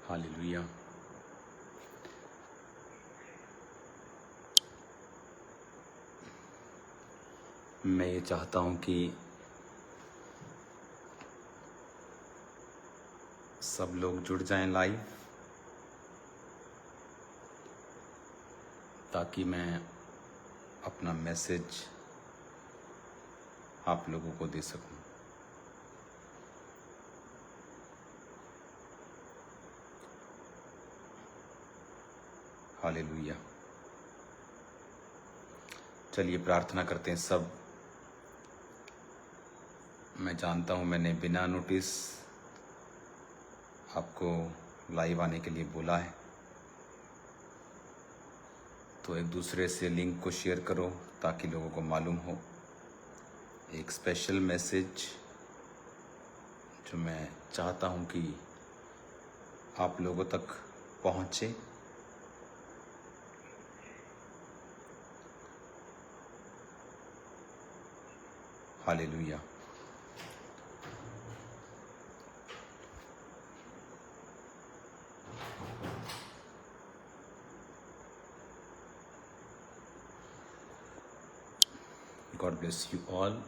Hallelujah. मैं ये चाहता हूँ कि सब लोग जुड़ जाएं लाइव, ताकि मैं अपना मैसेज आप लोगों को दे सकूं। हालेलुया। चलिए प्रार्थना करते हैं सब। मैं जानता हूं मैंने बिना नोटिस आपको लाइव आने के लिए बोला है, तो एक दूसरे से लिंक को शेयर करो ताकि लोगों को मालूम हो। एक स्पेशल मैसेज जो मैं चाहता हूं कि आप लोगों तक पहुंचे। Hallelujah. God bless you all.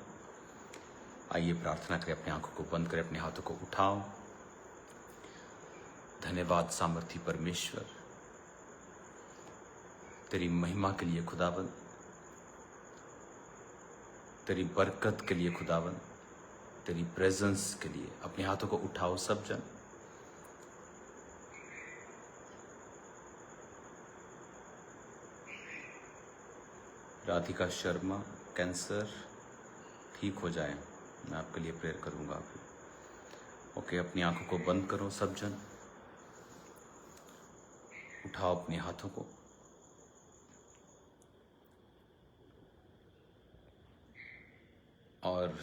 आइए प्रार्थना करें, अपनी आंखों को बंद करें, अपने हाथों को उठाओ। धन्यवाद सामर्थी परमेश्वर, तेरी महिमा के लिए खुदावन, तेरी बरकत के लिए खुदावन, तेरी प्रेजेंस के लिए। अपने हाथों को उठाओ सब जन। राधिका शर्मा, कैंसर ठीक हो जाए, मैं आपके लिए प्रेयर करूंगा अभी। ओके, अपनी आंखों को बंद करो सब जन। उठाओ अपने हाथों को। और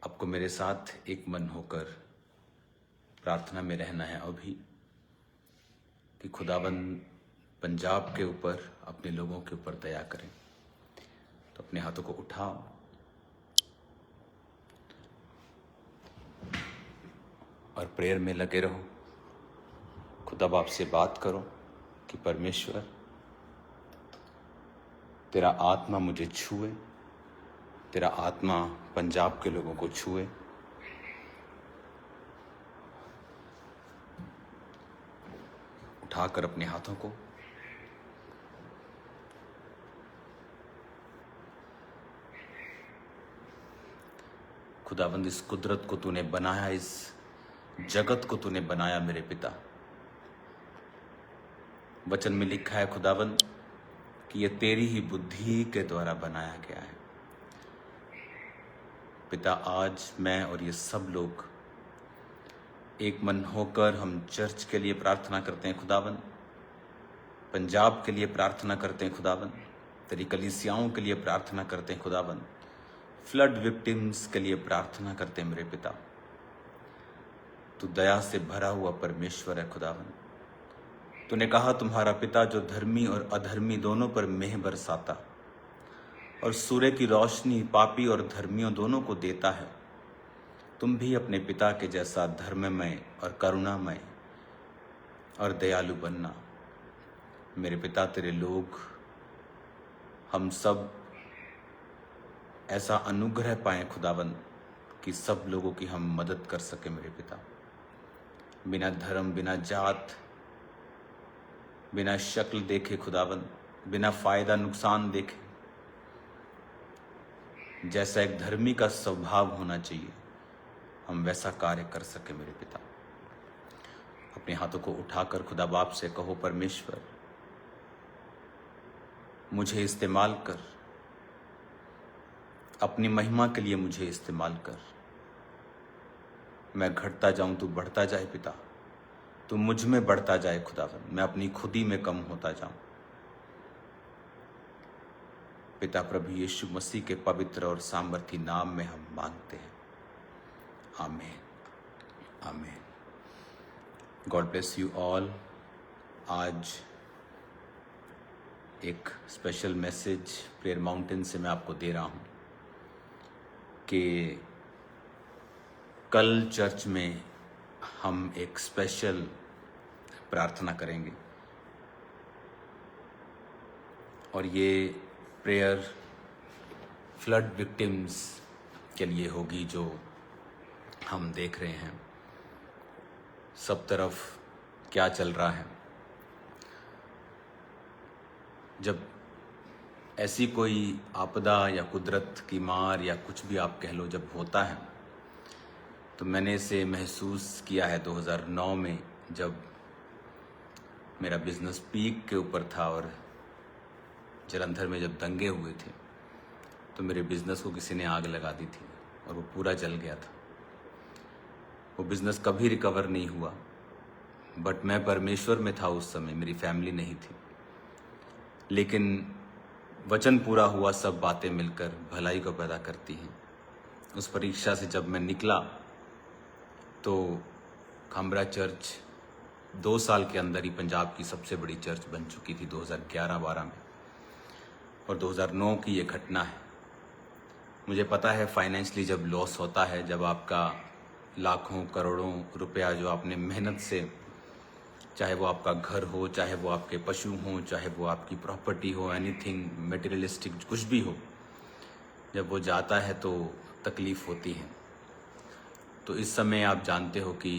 आपको मेरे साथ एक मन होकर प्रार्थना में रहना है अभी, कि खुदावन पंजाब के ऊपर, अपने लोगों के ऊपर दया करें। तो अपने हाथों को उठाओ और प्रेयर में लगे रहो। खुदा बाप से बात करो कि परमेश्वर तेरा आत्मा मुझे छुए, तेरा आत्मा पंजाब के लोगों को छुए। उठाकर अपने हाथों को खुदाबंद, इस कुदरत को तूने बनाया, इस जगत को तूने बनाया मेरे पिता। वचन में लिखा है खुदाबंद कि ये तेरी ही बुद्धि के द्वारा बनाया गया है। पिता, आज मैं और ये सब लोग एक मन होकर हम चर्च के लिए प्रार्थना करते हैं खुदाबंद, पंजाब के लिए प्रार्थना करते हैं खुदाबंद, तेरी कलीसियाओं के लिए प्रार्थना करते हैं खुदाबंद, फ्लड विक्टिम्स के लिए प्रार्थना करते हैं मेरे पिता। तू दया से भरा हुआ परमेश्वर है खुदावन। तूने कहा तुम्हारा पिता जो धर्मी और अधर्मी दोनों पर मेह बरसाता और सूर्य की रोशनी पापी और धर्मियों दोनों को देता है, तुम भी अपने पिता के जैसा धर्ममय और करुणामय और दयालु बनना। मेरे पिता, तेरे लोग हम सब ऐसा अनुग्रह पाएं खुदावन कि सब लोगों की हम मदद कर सके मेरे पिता। बिना धर्म, बिना जात, बिना शक्ल देखे खुदावन, बिना फायदा नुकसान देखे, जैसा एक धर्मी का स्वभाव होना चाहिए, हम वैसा कार्य कर सके मेरे पिता। अपने हाथों को उठाकर खुदा बाप से कहो, परमेश्वर मुझे इस्तेमाल कर, अपनी महिमा के लिए मुझे इस्तेमाल कर। मैं घटता जाऊं, तू बढ़ता जाए पिता। तू मुझ में बढ़ता जाए खुदावन, मैं अपनी खुदी में कम होता जाऊं। पिता प्रभु यीशु मसीह के पवित्र और सामर्थी नाम में हम मांगते हैं, आमीन, आमीन। God bless you all. आज एक स्पेशल मैसेज प्रेयर माउंटेन से मैं आपको दे रहा हूं कि कल चर्च में हम एक स्पेशल प्रार्थना करेंगे और ये प्रेयर फ्लड विक्टिम्स के लिए होगी जो हम देख रहे हैं सब तरफ क्या चल रहा है। जब ऐसी कोई आपदा या कुदरत की मार या कुछ भी आप कह लो जब होता है तो मैंने इसे महसूस किया है 2009 में, जब मेरा बिजनेस पीक के ऊपर था और जलंधर में जब दंगे हुए थे तो मेरे बिजनेस को किसी ने आग लगा दी थी और वो पूरा जल गया था। वो बिजनेस कभी रिकवर नहीं हुआ, बट मैं परमेश्वर में था उस समय, मेरी फैमिली नहीं थी। लेकिन वचन पूरा हुआ, सब बातें मिलकर भलाई को पैदा करती हैं। उस परीक्षा से जब मैं निकला तो खामरा चर्च 2 साल के अंदर ही पंजाब की सबसे बड़ी चर्च बन चुकी थी 2011-12 में, और 2009 की ये घटना है। मुझे पता है फाइनेंशियली जब लॉस होता है, जब आपका लाखों करोड़ों रुपया जो आपने मेहनत से, चाहे वो आपका घर हो, चाहे वो आपके पशु हों, चाहे वो आपकी प्रॉपर्टी हो, एनीथिंग मटेरियलिस्टिक कुछ भी हो, जब वो जाता है तो तकलीफ़ होती है। तो इस समय आप जानते हो कि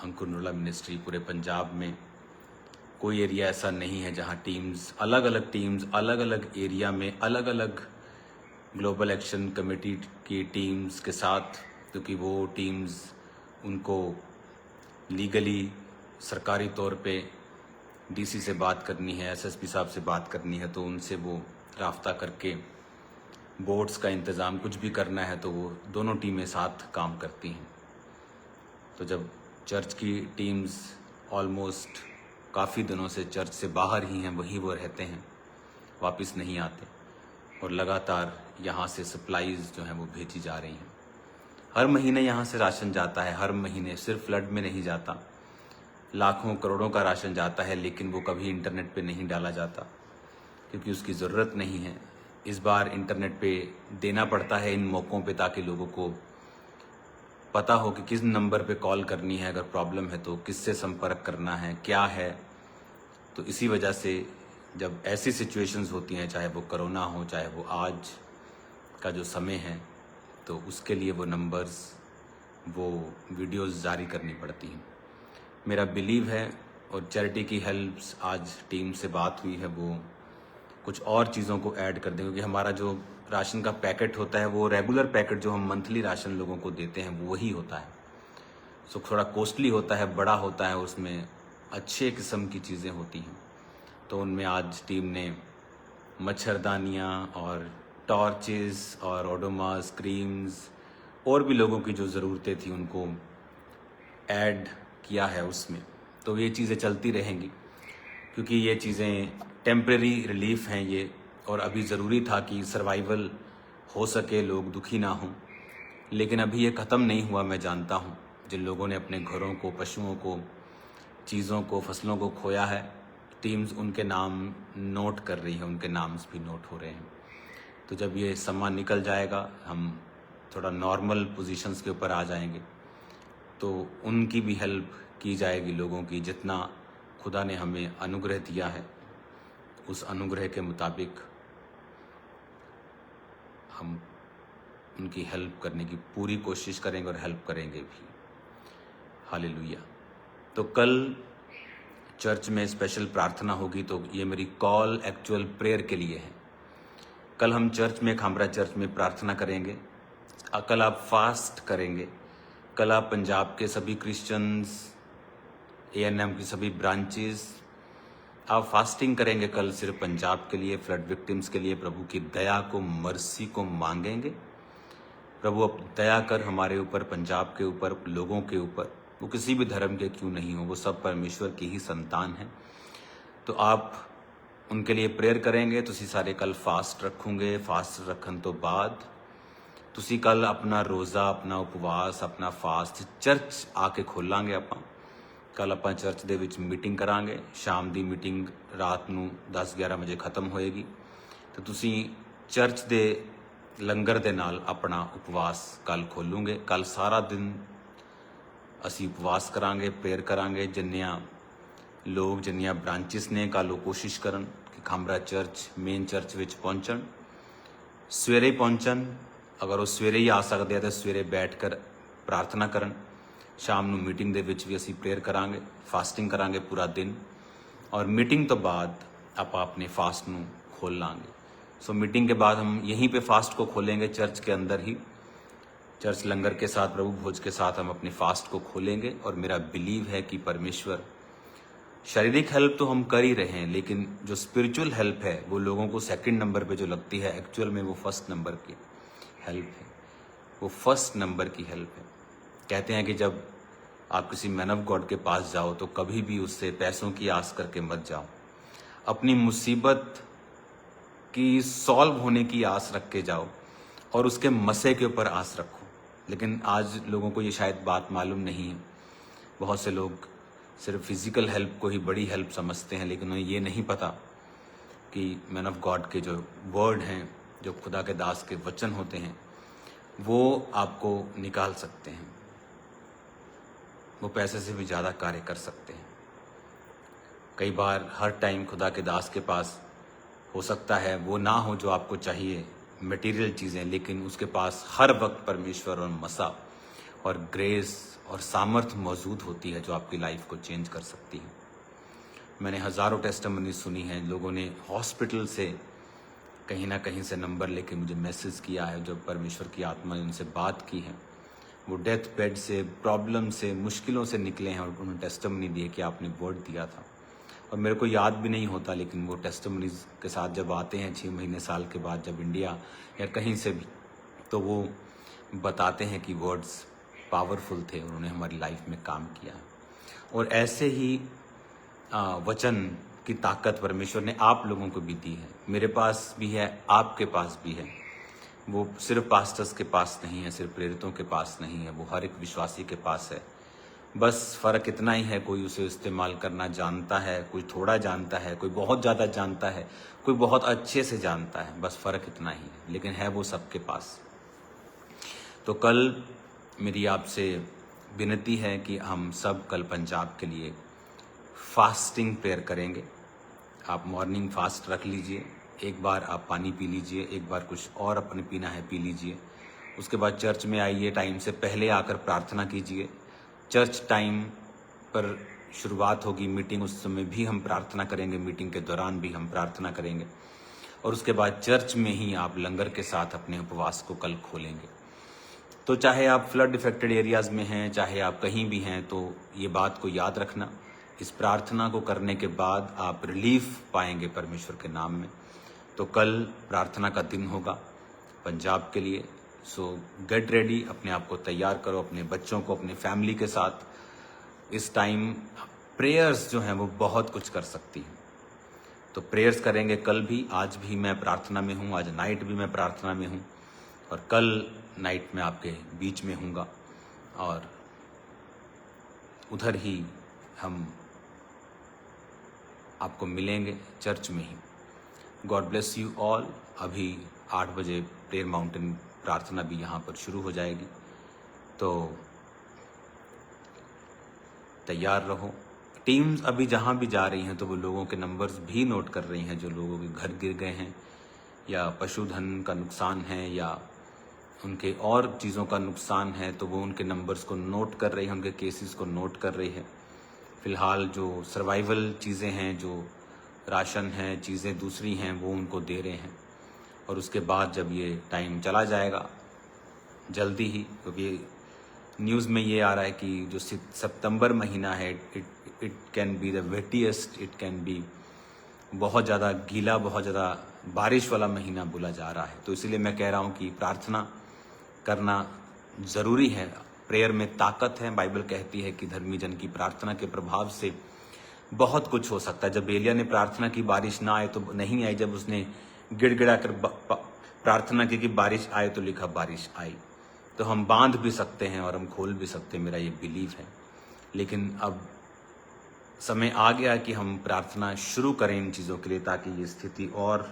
अंकुर नूरला मिनिस्ट्री पूरे पंजाब में कोई एरिया ऐसा नहीं है जहां टीम्स अलग अलग एरिया में अलग अलग ग्लोबल एक्शन कमेटी की टीम्स के साथ, क्योंकि वो टीम्स उनको लीगली सरकारी तौर पे डीसी से बात करनी है, एसएसपी साहब से बात करनी है, तो उनसे वो राब्ता करके बोट्स का इंतज़ाम कुछ भी करना है तो वो दोनों टीमें साथ काम करती हैं। तो जब चर्च की टीम्स ऑलमोस्ट काफ़ी दिनों से चर्च से बाहर ही हैं, वहीं वो रहते हैं, वापस नहीं आते, और लगातार यहाँ से सप्लाईज जो हैं वो भेजी जा रही हैं। हर महीने यहाँ से राशन जाता है, हर महीने, सिर्फ फ्लड में नहीं जाता, लाखों करोड़ों का राशन जाता है, लेकिन वो कभी इंटरनेट पे नहीं डाला जाता क्योंकि उसकी ज़रूरत नहीं है। इस बार इंटरनेट पे देना पड़ता है इन मौक़ों पे, ताकि लोगों को पता हो कि किस नंबर पे कॉल करनी है, अगर प्रॉब्लम है तो किससे संपर्क करना है, क्या है। तो इसी वजह से जब ऐसी सिचुएशंस होती हैं, चाहे वो कोरोना हो, चाहे वो आज का जो समय है, तो उसके लिए वो नंबर्स, वो वीडियोस जारी करनी पड़ती हैं। मेरा बिलीव है, और चैरिटी की हेल्प्स आज टीम से बात हुई है, वो कुछ और चीज़ों को ऐड कर दें, क्योंकि हमारा जो राशन का पैकेट होता है वो रेगुलर पैकेट जो हम मंथली राशन लोगों को देते हैं वो वही होता है। सो थोड़ा कॉस्टली होता है, बड़ा होता है, उसमें अच्छे किस्म की चीज़ें होती हैं। तो उनमें आज टीम ने मच्छरदानियाँ और टॉर्चेस और ओडोमॉस क्रीम्स और भी लोगों की जो ज़रूरतें थी उनको ऐड किया है उसमें। तो ये चीज़ें चलती रहेंगी, क्योंकि ये चीज़ें टेम्परेरी रिलीफ हैं ये, और अभी ज़रूरी था कि सर्वाइवल हो सके, लोग दुखी ना हों। लेकिन अभी ये ख़त्म नहीं हुआ। मैं जानता हूँ जिन लोगों ने अपने घरों को, पशुओं को, चीज़ों को, फसलों को खोया है, टीम्स उनके नाम नोट कर रही है, उनके नाम्स भी नोट हो रहे हैं। तो जब ये समय निकल जाएगा, हम थोड़ा नॉर्मल पोजीशंस के ऊपर आ जाएंगे, तो उनकी भी हेल्प की जाएगी, लोगों की। जितना खुदा ने हमें अनुग्रह दिया है उस अनुग्रह के मुताबिक हम उनकी हेल्प करने की पूरी कोशिश करेंगे और हेल्प करेंगे भी। हालेलुया। तो कल चर्च में स्पेशल प्रार्थना होगी, तो ये मेरी कॉल एक्चुअल प्रेयर के लिए है। कल हम चर्च में, खामरा चर्च में प्रार्थना करेंगे। कल आप फास्ट करेंगे। कल आप पंजाब के सभी क्रिश्चियंस, ANM की सभी ब्रांचेस, आप फास्टिंग करेंगे। कल सिर्फ पंजाब के लिए, फ्लड विक्टिम्स के लिए प्रभु की दया को, मर्सी को मांगेंगे। प्रभु अब दया कर हमारे ऊपर, पंजाब के ऊपर, लोगों के ऊपर, वो किसी भी धर्म के क्यों नहीं हो, वो सब परमेश्वर की ही संतान हैं। तो आप उनके लिए प्रेयर करेंगे। तुसी सारे कल फास्ट रखोगे। फास्ट रखन तो बाद तुसी कल अपना रोज़ा, अपना उपवास, अपना फास्ट चर्च आके खोलांगे। ਆਪਾਂ ਕੱਲ ਆਪਾਂ ਚਰਚ ਦੇ ਵਿੱਚ ਮੀਟਿੰਗ ਕਰਾਂਗੇ। ਸ਼ਾਮ ਦੀ ਮੀਟਿੰਗ ਰਾਤ ਨੂੰ 10-11 ਵਜੇ ਖਤਮ ਹੋਏਗੀ, ਤੇ ਤੁਸੀਂ ਚਰਚ ਦੇ ਲੰਗਰ ਦੇ ਨਾਲ ਆਪਣਾ ਉਪਵਾਸ ਕੱਲ ਖੋਲੋਗੇ। ਕੱਲ ਸਾਰਾ ਦਿਨ ਅਸੀਂ ਉਪਵਾਸ ਕਰਾਂਗੇ, ਪ੍ਰੇयर ਕਰਾਂਗੇ। ਜਿੰਨੀਆਂ ਲੋਕ, ਜਿੰਨੀਆਂ ਬ੍ਰਾਂਚਿਸ ਨੇ, ਕੱਲ੍ਹ ਉਹ ਕੋਸ਼ਿਸ਼ ਕਰਨ ਕਿ ਖਾਂਬਰਾ ਚਰਚ, ਮੇਨ ਚਰਚ ਵਿੱਚ ਪਹੁੰਚਣ, ਸਵੇਰੇ ਪਹੁੰਚਣ। ਅਗਰ ਉਹ ਸਵੇਰੇ ਹੀ ਆ ਸਕਦੇ ਆ ਤਾਂ ਸਵੇਰੇ ਬੈਠ ਕਰ ਪ੍ਰਾਰਥਨਾ ਕਰਨ। ਸ਼ਾਮ ਨੂੰ ਮੀਟਿੰਗ ਦੇ ਵਿੱਚ ਵੀ ਅਸੀਂ ਪ੍ਰੇयर ਕਰਾਂਗੇ, ਫਾਸਟਿੰਗ ਕਰਾਂਗੇ ਪੂਰਾ ਦਿਨ, और मीटिंग तो बाद आप अपने फास्ट ਨੂੰ खोल लांगे। सो मीटिंग के बाद हम यहीं पे फास्ट को खोलेंगे, चर्च के अंदर ही, चर्च लंगर के साथ, प्रभु भोज के साथ हम अपने फास्ट को खोलेंगे। और मेरा बिलीव है कि परमेश्वर, शारीरिक हेल्प तो हम कर ही रहे हैं, लेकिन जो स्पिरिचुअल हेल्प है वो लोगों को सेकंड नंबर पे जो लगती है, एक्चुअल में वो फर्स्ट नंबर की हेल्प है, वो फर्स्ट नंबर की हेल्प है। कहते हैं कि जब आप किसी मैन ऑफ गॉड के पास जाओ तो कभी भी उससे पैसों की आस करके मत जाओ। अपनी मुसीबत की सॉल्व होने की आस रख के जाओ और उसके मसे के ऊपर आस रखो। लेकिन आज लोगों को ये शायद बात मालूम नहीं है। बहुत से लोग सिर्फ फिजिकल हेल्प को ही बड़ी हेल्प समझते हैं, लेकिन उन्हें ये नहीं पता कि मैन ऑफ गॉड के जो वर्ड हैं, जो खुदा के दास के वचन होते हैं, वो आपको निकाल सकते हैं, वो पैसे से भी ज़्यादा कार्य कर सकते हैं। कई बार हर टाइम खुदा के दास के पास हो सकता है वो ना हो जो आपको चाहिए, मटेरियल चीज़ें, लेकिन उसके पास हर वक्त परमेश्वर और मसा और ग्रेस और सामर्थ मौजूद होती है जो आपकी लाइफ को चेंज कर सकती है। मैंने हज़ारों टेस्टिमनी सुनी है, लोगों ने हॉस्पिटल से कहीं ना कहीं से नंबर लेके मुझे मैसेज किया है, जब परमेश्वर की आत्मा ने उनसे बात की है, वो डेथ बेड से, प्रॉब्लम से, मुश्किलों से निकले हैं और उन्होंने टेस्टिमनी दी कि आपने वर्ड दिया था। और मेरे को याद भी नहीं होता, लेकिन वो टेस्टिमनीज के साथ जब आते हैं 6 महीने साल के बाद, जब इंडिया या कहीं से भी, तो वो बताते हैं कि वर्ड्स पावरफुल थे, उन्होंने हमारी लाइफ में काम किया। और ऐसे ही वचन की ताकत परमेश्वर ने आप लोगों को भी दी है, मेरे पास भी है, आपके पास भी है। वो सिर्फ पास्टर्स के पास नहीं है, सिर्फ प्रेरितों के पास नहीं है, वो हर एक विश्वासी के पास है। बस फ़र्क इतना ही है, कोई उसे इस्तेमाल करना जानता है, कोई थोड़ा जानता है, कोई बहुत ज़्यादा जानता है, कोई बहुत अच्छे से जानता है, बस फ़र्क इतना ही है, लेकिन है वो सबके पास। तो कल मेरी आपसे विनती है कि हम सब कल पंजाब के लिए फास्टिंग प्रेयर करेंगे। आप मॉर्निंग फास्ट रख लीजिए, एक बार आप पानी पी लीजिए, एक बार कुछ और अपने पीना है पी लीजिए। उसके बाद चर्च में आइए, टाइम से पहले आकर प्रार्थना कीजिए। चर्च टाइम पर शुरुआत होगी मीटिंग, उस समय भी हम प्रार्थना करेंगे, मीटिंग के दौरान भी हम प्रार्थना करेंगे। और उसके बाद चर्च में ही आप लंगर के साथ अपने उपवास को कल खोलेंगे। तो चाहे आप फ्लड इफेक्टेड एरियाज़ में हैं, चाहे आप कहीं भी हैं, तो ये बात को याद रखना, इस प्रार्थना को करने के बाद आप रिलीफ पाएंगे परमेश्वर के नाम में। तो कल प्रार्थना का दिन होगा पंजाब के लिए। सो गेट रेडी, अपने आप को तैयार करो, अपने बच्चों को, अपने फैमिली के साथ। इस टाइम प्रेयर्स जो हैं वो बहुत कुछ कर सकती हैं, तो प्रेयर्स करेंगे कल भी। आज भी मैं प्रार्थना में हूँ, आज नाइट भी मैं प्रार्थना में हूँ, और कल नाइट में आपके बीच में हूँगा, और उधर ही हम आपको मिलेंगे चर्च में ही। God bless you all. अभी 8 बजे प्रेयर माउंटेन प्रार्थना भी यहाँ पर शुरू हो जाएगी, तो तैयार रहो। टीम्स अभी जहाँ भी जा रही हैं तो वो लोगों के नंबर्स भी नोट कर रही हैं, जो लोगों के घर गिर गए हैं या पशुधन का नुकसान है या उनके और चीज़ों का नुकसान है, तो वो उनके नंबर्स को नोट कर रही है, उनके केसेस को नोट कर रही है। फ़िलहाल जो सर्वाइवल चीज़ें हैं, जो राशन है, चीज़ें दूसरी हैं, वो उनको दे रहे हैं। और उसके बाद जब ये टाइम चला जाएगा जल्दी ही, क्योंकि न्यूज़ में ये आ रहा है कि जो सितंबर महीना है, it can be the wettiest, it can be बहुत ज़्यादा गीला, बहुत ज़्यादा बारिश वाला महीना बोला जा रहा है। तो इसीलिए मैं कह रहा हूँ कि प्रार्थना करना ज़रूरी है। प्रेयर में ताकत है। बाइबल कहती है कि धर्मी जन की प्रार्थना के प्रभाव से बहुत कुछ हो सकता है। जब एलिया ने प्रार्थना की बारिश ना आए तो नहीं आई, जब उसने गिड़गिड़ा कर प्रार्थना की कि बारिश आए तो लिखा बारिश आई। तो हम बांध भी सकते हैं और हम खोल भी सकते हैं, मेरा ये बिलीव है। लेकिन अब समय आ गया कि हम प्रार्थना शुरू करें इन चीज़ों के लिए, ताकि ये स्थिति और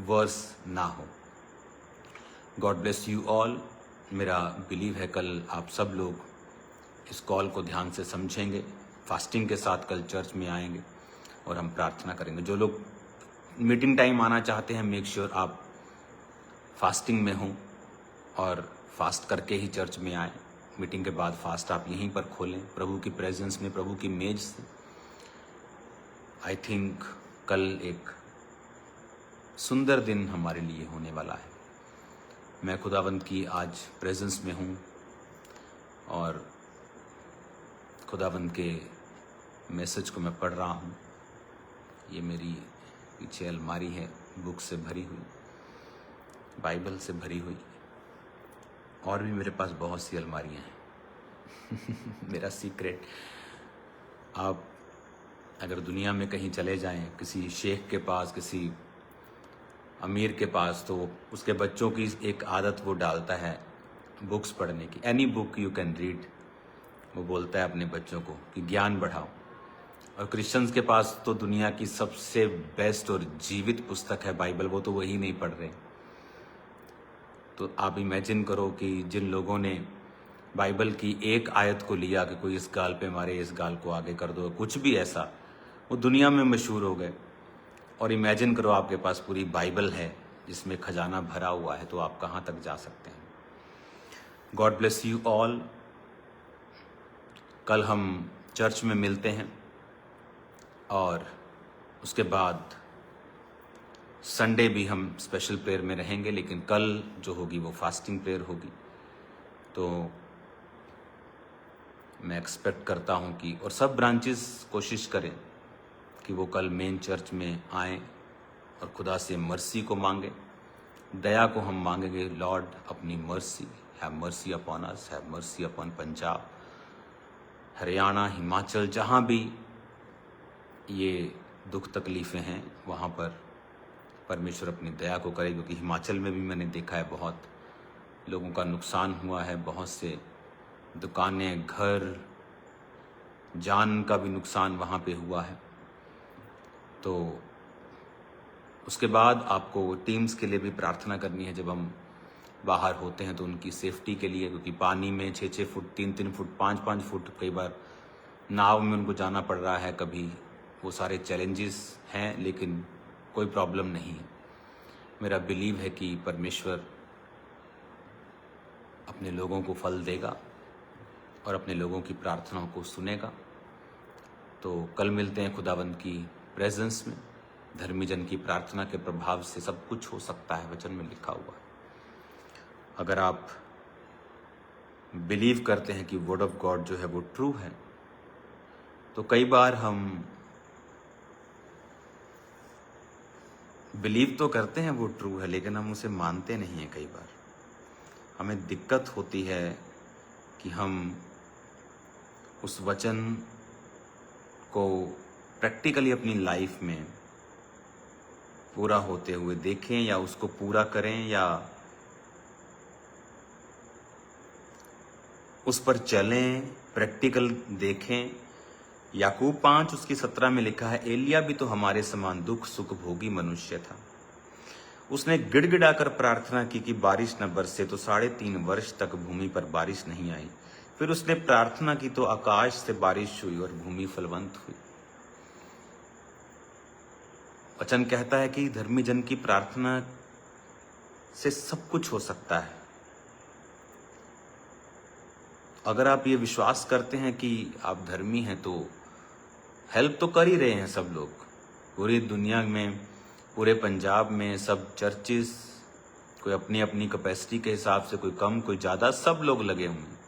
वर्स ना हो। God bless you all. मेरा बिलीव है कल आप सब लोग इस कॉल को ध्यान से समझेंगे, फास्टिंग के साथ कल चर्च में आएंगे और हम प्रार्थना करेंगे। जो लोग मीटिंग टाइम आना चाहते हैं, मेक श्योर आप फास्टिंग में हों और फास्ट करके ही चर्च में आए। मीटिंग के बाद फास्ट आप यहीं पर खोलें, प्रभु की प्रेजेंस में, प्रभु की मेज से। आई थिंक कल एक सुंदर दिन हमारे लिए होने वाला है। मैं खुदावंद की आज प्रेजेंस में हूँ और खुदावंद के मैसेज को मैं पढ़ रहा हूँ। ये मेरी पीछे अलमारी है, बुक से भरी हुई, बाइबल से भरी हुई, और भी मेरे पास बहुत सी अलमारियाँ हैं। मेरा सीक्रेट, आप अगर दुनिया में कहीं चले जाएं, किसी शेख के पास, किसी अमीर के पास, तो उसके बच्चों की एक आदत वो डालता है बुक्स पढ़ने की। Any book you can read, वो बोलता है अपने बच्चों को कि ज्ञान बढ़ाओ। और क्रिश्चियंस के पास तो दुनिया की सबसे बेस्ट और जीवित पुस्तक है बाइबल, वो तो वही नहीं पढ़ रहे। तो आप इमेजिन करो कि जिन लोगों ने बाइबल की एक आयत को लिया कि कोई इस गाल पे मारे, इस गाल को आगे कर दो, कुछ भी ऐसा, वो दुनिया में मशहूर हो गए। और इमेजिन करो आपके पास पूरी बाइबल है जिसमें खजाना भरा हुआ है, तो आप कहाँ तक जा सकते हैं। God bless you all. कल हम चर्च में मिलते हैं और उसके बाद संडे भी हम स्पेशल प्रेयर में रहेंगे, लेकिन कल जो होगी वो फास्टिंग प्रेयर होगी। तो मैं एक्सपेक्ट करता हूँ कि, और सब ब्रांचेस कोशिश करें कि वो कल मेन चर्च में आएँ और खुदा से मर्सी को मांगे, दया को हम मांगेंगे। लॉर्ड अपनी mercy, have mercy upon us, have mercy upon Punjab, Haryana, Himachal, जहाँ भी ये दुख तकलीफ़ें हैं वहाँ पर परमेश्वर अपनी दया को करे। क्योंकि हिमाचल में भी मैंने देखा है बहुत लोगों का नुकसान हुआ है, बहुत से दुकानें, घर, जान का भी नुकसान वहाँ पे हुआ है। तो उसके बाद आपको टीम्स के लिए भी प्रार्थना करनी है। जब हम बाहर होते हैं तो उनकी सेफ्टी के लिए, क्योंकि पानी में 6-6 फुट, 3-3 फुट, 5-5 फुट, कई बार नाव में उनको जाना पड़ रहा है। कभी वो सारे चैलेंजेस हैं, लेकिन कोई प्रॉब्लम नहीं है। मेरा बिलीव है कि परमेश्वर अपने लोगों को फल देगा और अपने लोगों की प्रार्थनाओं को सुनेगा। तो कल मिलते हैं खुदावंद की प्रेजेंस में। धर्मी जन की प्रार्थना के प्रभाव से सब कुछ हो सकता है, वचन में लिखा हुआ है। अगर आप बिलीव करते हैं कि वर्ड ऑफ गॉड जो है वो ट्रू है, तो कई बार हम बिलीव तो करते हैं वो ट्रू है, लेकिन हम उसे मानते नहीं हैं। कई बार हमें दिक्कत होती है कि हम उस वचन को प्रैक्टिकली अपनी लाइफ में पूरा होते हुए देखें, या उसको पूरा करें, या उस पर चलें, प्रैक्टिकल देखें। याकूब 5 उसकी 17 में लिखा है, एलिया भी तो हमारे समान दुख सुख भोगी मनुष्य था। उसने गिड़गिड़ाकर प्रार्थना की कि बारिश न बरसे, तो 3.5 वर्ष तक भूमि पर बारिश नहीं आई। फिर उसने प्रार्थना की तो आकाश से बारिश हुई और भूमि फलवंत हुई। वचन कहता है कि धर्मी जन की प्रार्थना से सब कुछ हो सकता है। अगर आप ये विश्वास करते हैं कि आप धर्मी हैं, तो हेल्प तो कर ही रहे हैं सब लोग। पूरी दुनिया में, पूरे पंजाब में सब चर्चेस, कोई अपनी अपनी कैपेसिटी के हिसाब से, कोई कम कोई ज़्यादा, सब लोग लगे हुए हैं,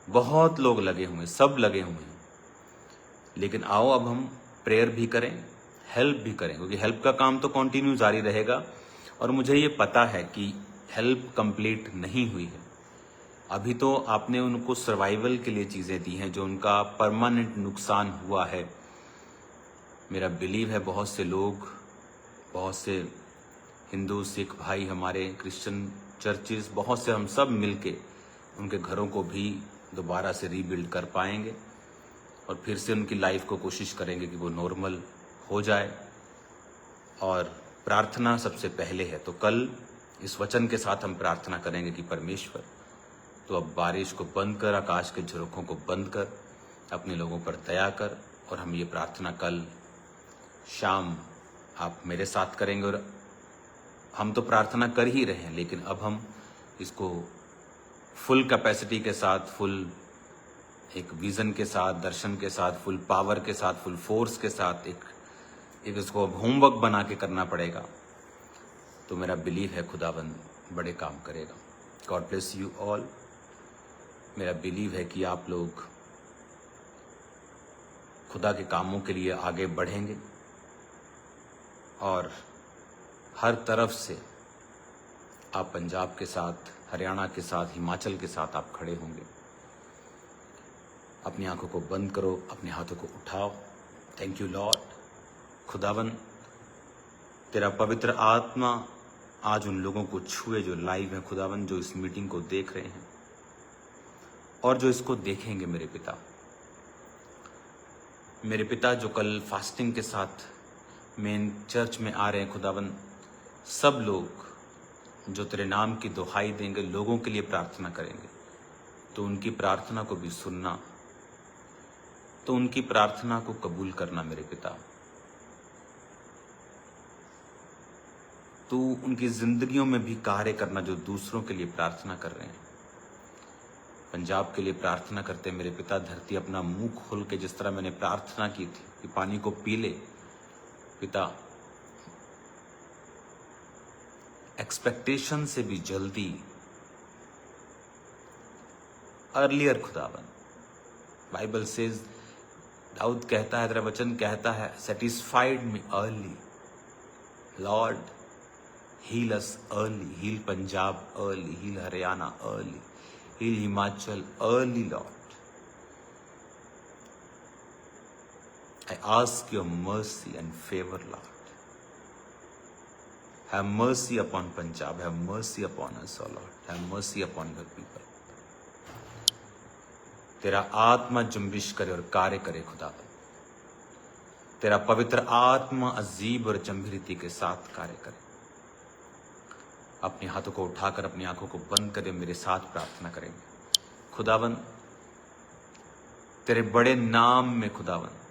बहुत लोग लगे हुए हैं, सब लगे हुए हैं। लेकिन आओ अब हम प्रेयर भी करें, हेल्प भी करें, क्योंकि हेल्प का काम तो कंटिन्यू जारी रहेगा। और मुझे ये पता है कि हेल्प कंप्लीट नहीं हुई है। अभी तो आपने उनको सर्वाइवल के लिए चीज़ें दी हैं, जो उनका परमानेंट नुकसान हुआ है। मेरा बिलीव है बहुत से लोग, बहुत से हिंदू, सिख भाई हमारे, क्रिश्चियन चर्चेस, बहुत से हम सब मिलके उनके घरों को भी दोबारा से रीबिल्ड कर पाएंगे और फिर से उनकी लाइफ को कोशिश करेंगे कि वो नॉर्मल हो जाए। और प्रार्थना सबसे पहले है। तो कल इस वचन के साथ हम प्रार्थना करेंगे कि परमेश्वर तो अब बारिश को बंद कर, आकाश के झरोखों को बंद कर, अपने लोगों पर दया कर। और हम ये प्रार्थना कल शाम आप मेरे साथ करेंगे। और हम तो प्रार्थना कर ही रहे हैं, लेकिन अब हम इसको फुल कैपेसिटी के साथ, फुल एक विजन के साथ, दर्शन के साथ, फुल पावर के साथ, फुल फोर्स के साथ एक इसको अब होमवर्क बना के करना पड़ेगा। तो मेरा बिलीव है खुदाबंद बड़े काम करेगा। God bless you all. मेरा बिलीव है कि आप लोग खुदा के कामों के लिए आगे बढ़ेंगे और हर तरफ से आप पंजाब के साथ, हरियाणा के साथ, हिमाचल के साथ आप खड़े होंगे। अपनी आंखों को बंद करो, अपने हाथों को उठाओ। Thank you Lord. खुदावन, तेरा पवित्र आत्मा आज उन लोगों को छुए जो लाइव हैं खुदावन, जो इस मीटिंग को देख रहे हैं और जो इसको देखेंगे। मेरे पिता जो कल फास्टिंग के साथ मेन चर्च में आ रहे हैं खुदावन, सब लोग जो तेरे नाम की दुहाई देंगे, लोगों के लिए प्रार्थना करेंगे, तो उनकी प्रार्थना को भी सुनना, तो उनकी प्रार्थना को कबूल करना मेरे पिता। तू उनकी जिंदगियों में भी कार्य करना जो दूसरों के लिए प्रार्थना कर रहे हैं। पंजाब के लिए प्रार्थना करते हैं मेरे पिता। धरती अपना मुंह खोल के, जिस तरह मैंने प्रार्थना की थी कि पानी को पी ले पिता, एक्सपेक्टेशन से भी जल्दी, अर्लियर खुदावन। बाइबल सेज, दाऊद कहता है, तेरा वचन कहता है, satisfied me early lord, heal us early, heal Punjab early, heal Haryana early, heal Himachal early lord. I ask your mercy and favor, Lord. Have mercy upon Punjab. Have mercy upon us, O Lord. Have mercy upon your people. तेरा आत्मा जुम्बिश करे और कार्य करे खुदा। तेरा पवित्र आत्मा अजीब और गंभीरता के साथ कार्य करे। अपने हाथों को उठाकर अपनी आंखों को बंद करे, मेरे साथ प्रार्थना करेंगे। खुदावन, तेरे बड़े नाम में खुदावन,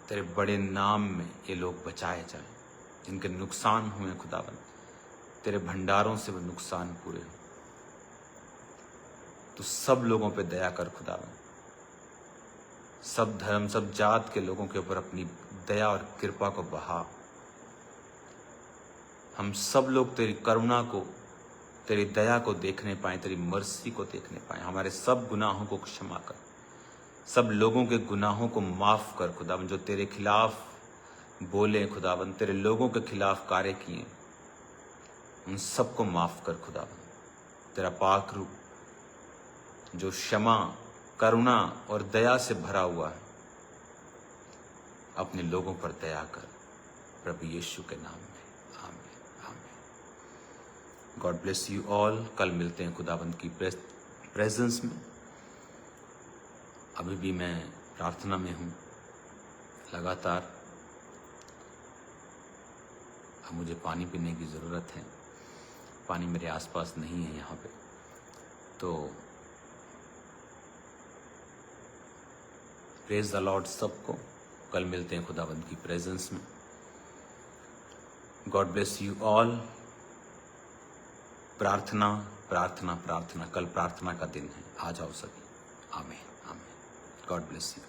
तेरे बड़े नाम में ये लोग बचाए जाएं, जिनके नुकसान हुए खुदावन, तेरे भंडारों से वो नुकसान पूरे हो। तो सब लोगों पे दया कर खुदावन, सब धर्म, सब जात के लोगों के ऊपर अपनी दया और कृपा को बहा। हम सब लोग तेरी करुणा को, तेरी दया को देखने पाए, तेरी मर्सी को देखने पाए। हमारे सब गुनाहों को क्षमा कर, सब लोगों के गुनाहों को माफ कर खुदावन, जो तेरे खिलाफ बोले खुदावन, तेरे लोगों के खिलाफ कार्य किए, उन सबको माफ कर खुदावन। तेरा पाक रूप जो क्षमा, करुणा और दया से भरा हुआ है, अपने लोगों पर दया कर प्रभु यीशु के नाम में। आमीन, आमीन। God bless you all. कल मिलते हैं खुदावंद की प्रेजेंस में। अभी भी मैं प्रार्थना में हूँ लगातार। अब मुझे पानी पीने की ज़रूरत है, पानी मेरे आसपास नहीं है यहाँ पे। तो प्रेज द लॉर्ड सबको। कल मिलते हैं खुदावंद की प्रेजेंस में। God bless you all. प्रार्थना प्रार्थना प्रार्थना, कल प्रार्थना का दिन है, आ जाओ सभी। आमीन, आमीन। God bless you.